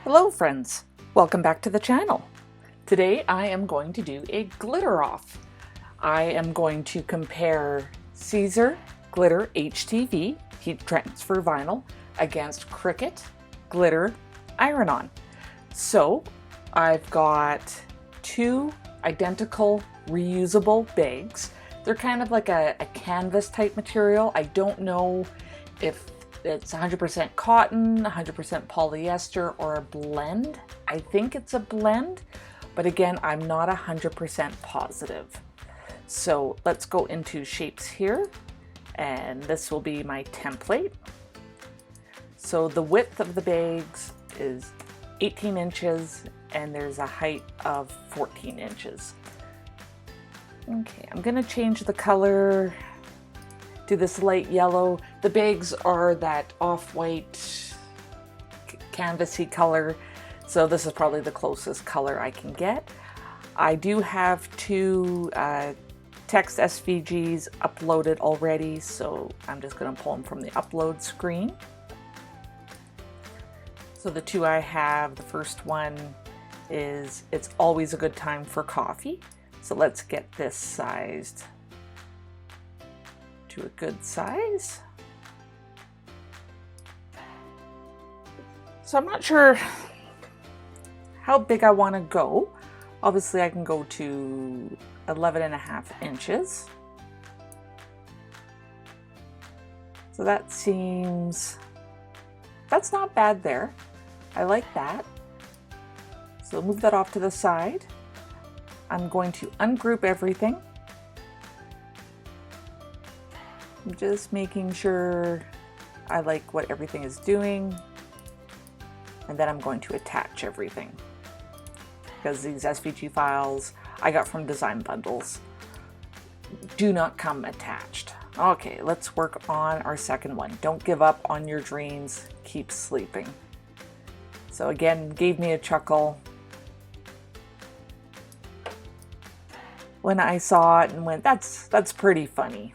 Hello friends, welcome back to the channel. Today I am going to do a glitter off. I am going to compare Siser Glitter HTV heat transfer vinyl against Cricut glitter iron-on. So I've got two identical reusable bags. They're kind of like a canvas type material. I don't know if it's 100% cotton, 100% polyester, or a blend. I think it's a blend, but again, I'm not 100% positive. So let's go into shapes here, and this will be my template. So the width of the bags is 18 inches, and there's a height of 14 inches. Okay, I'm gonna change the color to this light yellow. The bags are that off-white canvasy color, so this is probably the closest color I can get. I do have two text SVGs uploaded already, so I'm just going to pull them from the upload screen. So the two I have, the first one is "It's always a good time for coffee." So let's get this sized to a good size. So I'm not sure how big I want to go. Obviously I can go to 11.5 inches. So that seems, that's not bad there. I like that. So move that off to the side. I'm going to ungroup everything. I'm just making sure I like what everything is doing, and then I'm going to attach everything, because these SVG files I got from Design Bundles do not come attached. Okay, let's work on our second one. Don't give up on your dreams, keep sleeping. So again, gave me a chuckle when I saw it and went, that's pretty funny.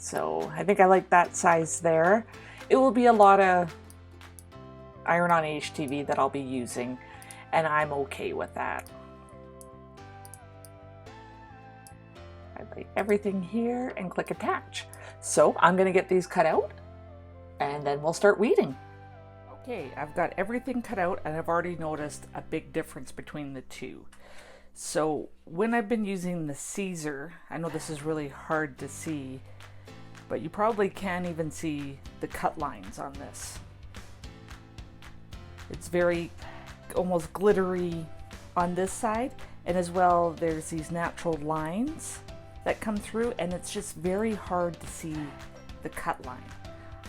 So I think I like that size there. It will be a lot of iron-on HTV that I'll be using, and I'm okay with that. I like everything here and click attach. So I'm gonna get these cut out and then we'll start weeding. Okay, I've got everything cut out and I've already noticed a big difference between the two. So when I've been using the Siser, I know this is really hard to see, but you probably can't even see the cut lines on this. It's very almost glittery on this side, and as well there's these natural lines that come through, and it's just very hard to see the cut line.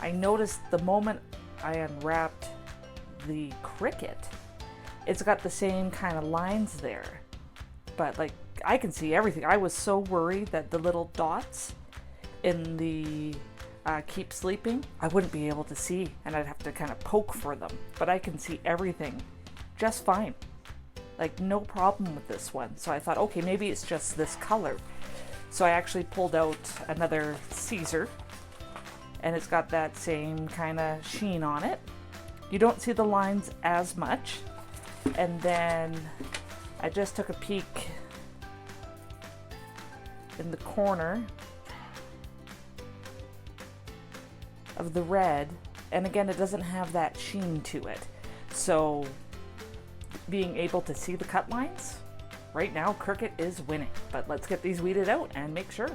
I noticed the moment I unwrapped the Cricut, it's got the same kind of lines there, but like I can see everything. I was so worried that the little dots in the keep sleeping, I wouldn't be able to see, and I'd have to kind of poke for them, but I can see everything just fine, like no problem with this one. So I thought, okay, maybe it's just this color. So I actually pulled out another Siser, and it's got that same kind of sheen on it. You don't see the lines as much. And then I just took a peek in the corner of the red, and again, it doesn't have that sheen to it. So being able to see the cut lines, right now Cricut is winning. But let's get these weeded out and make sure.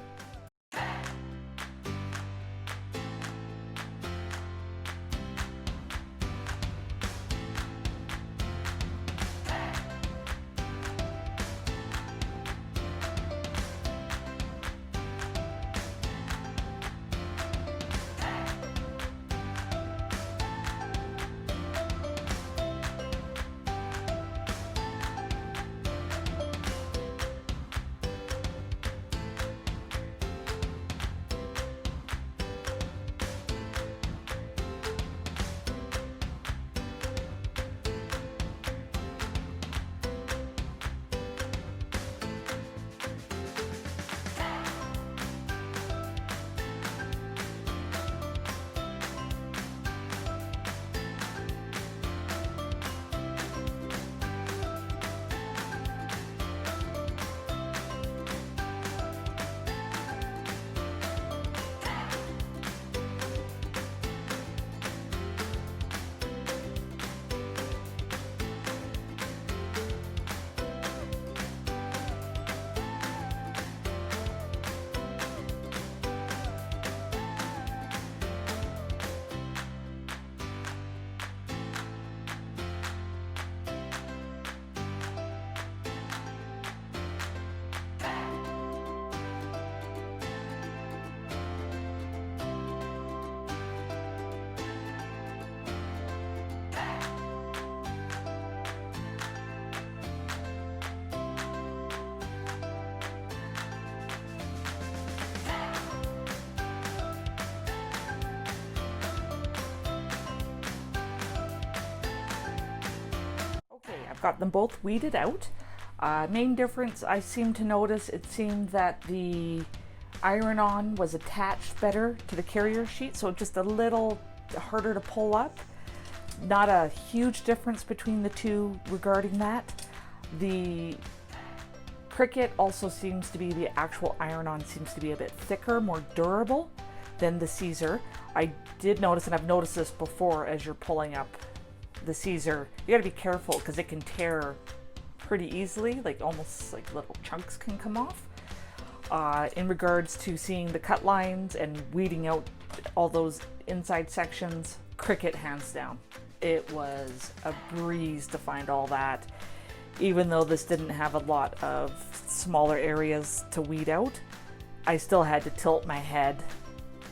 I've got them both weeded out. Main difference I seem to notice, it seemed that the iron-on was attached better to the carrier sheet, so just a little harder to pull up. Not a huge difference between the two regarding that. The Cricut also seems to be, the actual iron-on seems to be a bit thicker, more durable than the Siser. I did notice, and I've noticed this before, as you're pulling up the Siser, you gotta be careful because it can tear pretty easily, like almost like little chunks can come off. In regards to seeing the cut lines and weeding out all those inside sections, Cricut hands down. It was a breeze to find all that. Even though this didn't have a lot of smaller areas to weed out, I still had to tilt my head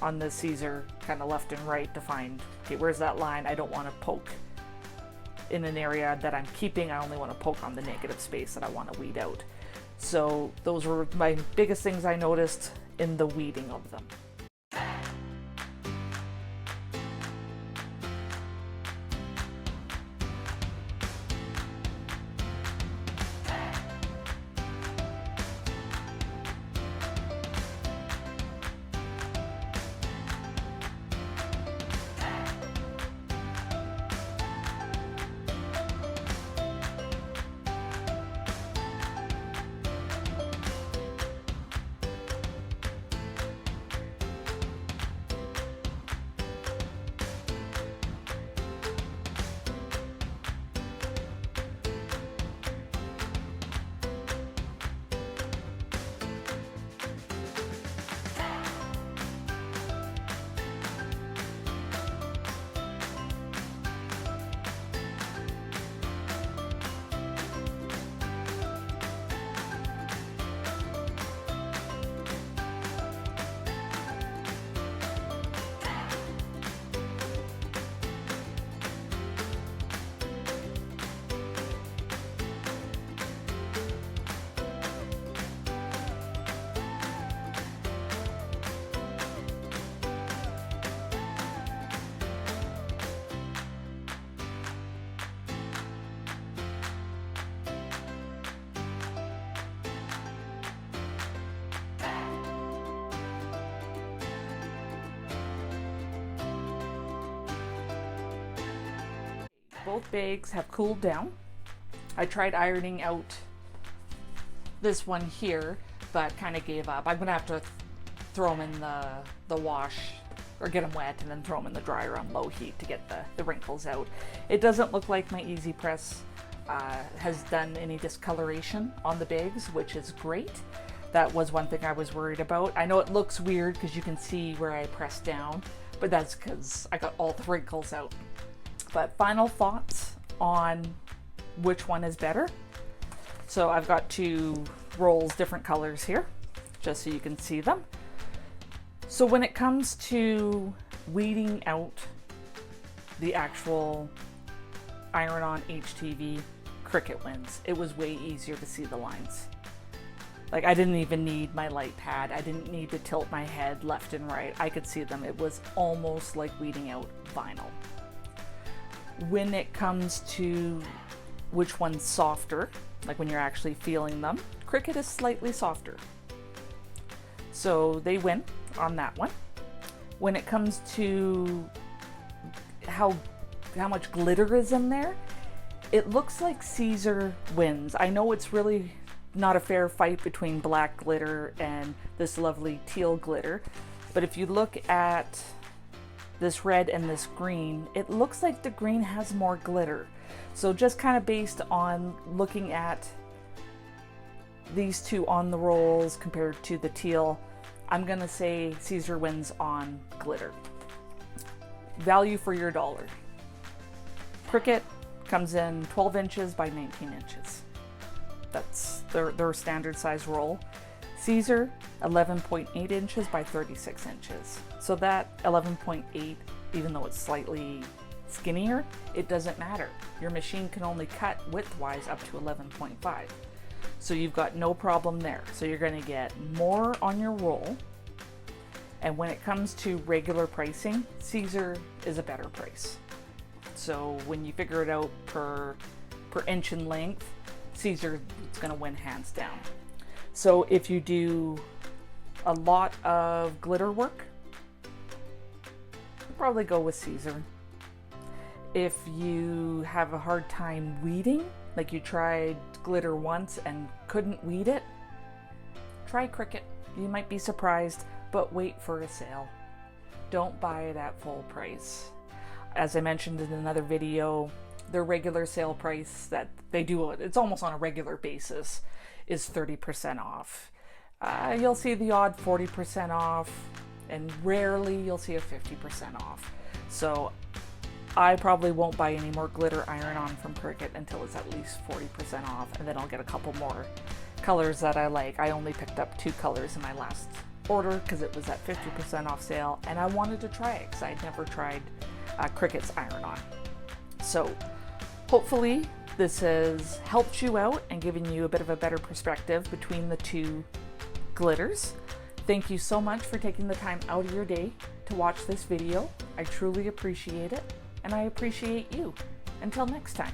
on the Siser kind of left and right to find, okay, where's that line? I don't want to poke in an area that I'm keeping. I only want to poke on the negative space that I want to weed out. So those were my biggest things I noticed in the weeding of them. Both bags have cooled down. I tried ironing out this one here, but kind of gave up. I'm gonna have to throw them in the wash, or get them wet and then throw them in the dryer on low heat to get the wrinkles out. It doesn't look like my Easy Press has done any discoloration on the bags, which is great. That was one thing I was worried about. I know it looks weird because you can see where I pressed down, but that's because I got all the wrinkles out. But final thoughts on which one is better. So I've got two rolls, different colors here, just so you can see them. So when it comes to weeding out the actual iron-on HTV, Cricut wins. It was way easier to see the lines. Like, I didn't even need my light pad. I didn't need to tilt my head left and right. I could see them. It was almost like weeding out vinyl. When it comes to which one's softer, like when you're actually feeling them, Cricut is slightly softer. So they win on that one. When it comes to how much glitter is in there, it looks like Siser wins. I know it's really not a fair fight between black glitter and this lovely teal glitter, but if you look at this red and this green, it looks like the green has more glitter. So just kind of based on looking at these two on the rolls compared to the teal, I'm gonna say Siser wins on glitter. Value for your dollar. Cricut comes in 12 inches by 19 inches. That's their standard size roll. Siser, 11.8 inches by 36 inches. So that 11.8, even though it's slightly skinnier, it doesn't matter. Your machine can only cut widthwise up to 11.5. So you've got no problem there. So you're gonna get more on your roll. And when it comes to regular pricing, Siser is a better price. So when you figure it out per per inch in length, Siser is going to win hands down. So if you do a lot of glitter work, probably go with Siser. If you have a hard time weeding, like you tried glitter once and couldn't weed it, try Cricut. You might be surprised, but wait for a sale. Don't buy it at full price. As I mentioned in another video, their regular sale price that they do, it's almost on a regular basis, is 30% off. You'll see the odd 40% off, and rarely you'll see a 50% off. So I probably won't buy any more glitter iron-on from Cricut until it's at least 40% off, and then I'll get a couple more colors that I like. I only picked up 2 colors in my last order because it was at 50% off sale, and I wanted to try it because I'd never tried Cricut's iron-on. So hopefully this has helped you out and given you a bit of a better perspective between the 2 glitters. Thank you so much for taking the time out of your day to watch this video. I truly appreciate it, and I appreciate you. Until next time.